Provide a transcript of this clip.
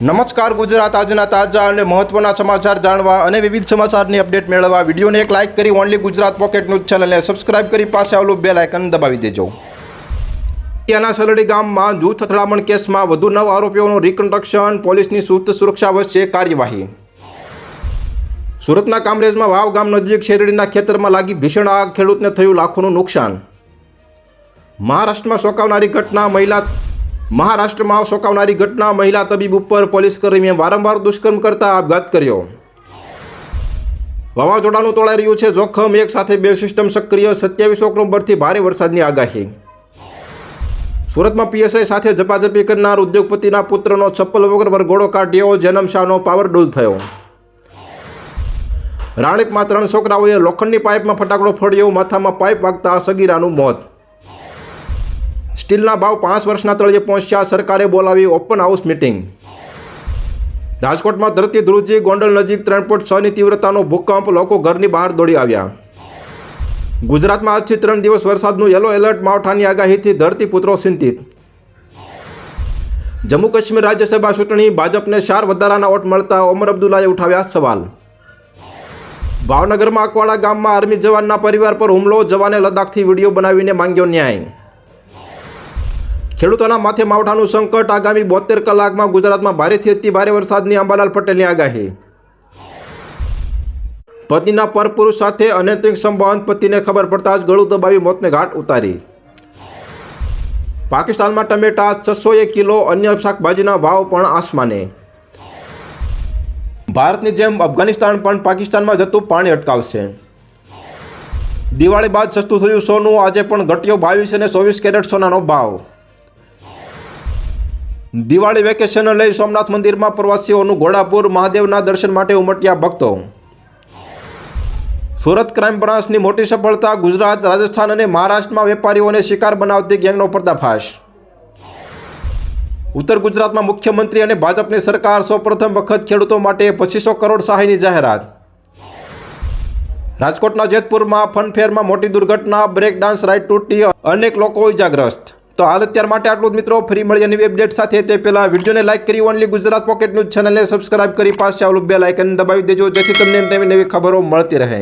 નમસ્કાર ગુજરાત, આજના તાજા અને મહત્વના સમાચાર જાણવા અને વિવિધ સમાચારની અપડેટ મેળવવા વિડીયોને એક લાઇક કરી ઓનલી ગુજરાત પોકેટ ન્યૂઝ ચેનલને સબસ્ક્રાઇબ કરી પાસે આવેલું બેલ આઇકન દબાવી દેજો. ત્યાંના સલડી ગામમાં જૂથ અથડામણ કેસમાં વધુ 9 આરોપીઓનું રિકન્સ્ટ્રક્શન, પોલીસની ચુસ્ત સુરક્ષા વચ્ચે કાર્યવાહી. સુરતના કામરેજમાં વાવ ગામ નજીક શેરડીના ખેતરમાં લાગી ભીષણ આગ, ખેડૂતને થયું લાખોનું નુકસાન. મહારાષ્ટ્રમાં ચોંકાવનારી ઘટના, મહિલા તબીબ ઉપર પોલીસકર્મીએ વારંવાર દુષ્કર્મ કરતા આપઘાત કર્યો. વાવાઝોડાનું તોળાઈ રહ્યું છે જોખમ, એક સાથે 2 સિસ્ટમ સક્રિય, 27 ઓક્ટોબરથી ભારે વરસાદની આગાહી. સુરતમાં પીએસઆઈ સાથે ઝપાઝપી કરનાર ઉદ્યોગપતિના પુત્રનો ચપ્પલ વગર વરઘોડો કાઢ્યો, જન્મશાહનો પાવરડોલ થયો. રાણીપમાં 3 છોકરાઓએ લોખંડની પાઇપમાં ફટાકડો ફોડ્યો, માથામાં પાઇપ વાગતા સગીરાનું મોત. સ્ટીલના ભાવ 5 વર્ષના તળિયે પહોંચ્યા, સરકારે બોલાવી ઓપન હાઉસ મીટિંગ. રાજકોટમાં ધરતી ધ્રુજી, ગોંડલ નજીક 3.6ની તીવ્રતાનો ભૂકંપ, લોકો ઘરની બહાર દોડી આવ્યા. ગુજરાતમાં આજથી 3 દિવસ વરસાદનું યલો એલર્ટ, માવઠાની આગાહીથી ધરતીપુત્રો ચિંતિત. જમ્મુ કાશ્મીર રાજ્યસભા ચૂંટણી, ભાજપને 4 વધારાના વોટ મળતા ઓમર અબ્દુલ્લાએ ઉઠાવ્યા સવાલ. ભાવનગરમાં અકવાડા ગામમાં આર્મી જવાનના પરિવાર પર હુમલો, જવાને લદ્દાખથી વિડીયો બનાવીને માંગ્યો ન્યાય. ખેડૂતોના માથે માવઠાનું સંકટ, આગામી 72 કલાકમાં ગુજરાતમાં ભારેથી અતિ ભારે વરસાદની અંબાલાલ પટેલની આગાહી. પત્નીના પરપુરુષ સાથે અનૈતિક સંબંધ, પતિને ખબર પડતા જ ગળું દબાવી મોતને ઘાટ ઉતારી. પાકિસ્તાનમાં ટમેટા 601 કિલો, અન્ય શાકભાજીના ભાવ પણ આસમાને. ભારતની જેમ અફઘાનિસ્તાન પણ પાકિસ્તાનમાં જતું પાણી અટકાવશે. દિવાળી બાદ સસ્તું થયું સોનું, આજે પણ ઘટ્યો 22 અને 24 કેરેટ સોનાનો ભાવ. દિવાળી વેકેશનને લઈ સોમનાથ મંદિરમાં પ્રવાસીઓનું ઘોડાપુર, મહાદેવના દર્શન માટે ઉમટ્યા ભક્તો. સુરત ક્રાઇમ બ્રાન્ચની મોટી સફળતા, ગુજરાત, રાજસ્થાન અને મહારાષ્ટ્રમાં વેપારીઓને શિકાર બનાવતી ગેંગનો પર્દાફાશ. ઉત્તર ગુજરાતમાં મુખ્યમંત્રી અને ભાજપની સરકાર, સૌપ્રથમ વખત ખેડૂતો માટે 2500 કરોડ સહાયની જાહેરાત. રાજકોટના જેતપુરમાં ફનફેરમાં મોટી દુર્ઘટના, બ્રેક ડાન્સ રાઇડ તૂટી, અનેક લોકો ઇજાગ્રસ્ત. તો હાલ અત્યાર માટે આટલું જ મિત્રો. ફરી મળીએ નવી અપડેટ સાથે. તે પહેલાં વિડીયોને લાઇક કરી ઓનલી ગુજરાત પોકેટ ન્યૂઝ ચેનલને સબસ્ક્રાઇબ કરી પાસે આવેલું બેલ આઇકન દબાવી દેજો, જેથી તમને નવી નવી ખબરો મળતી રહે.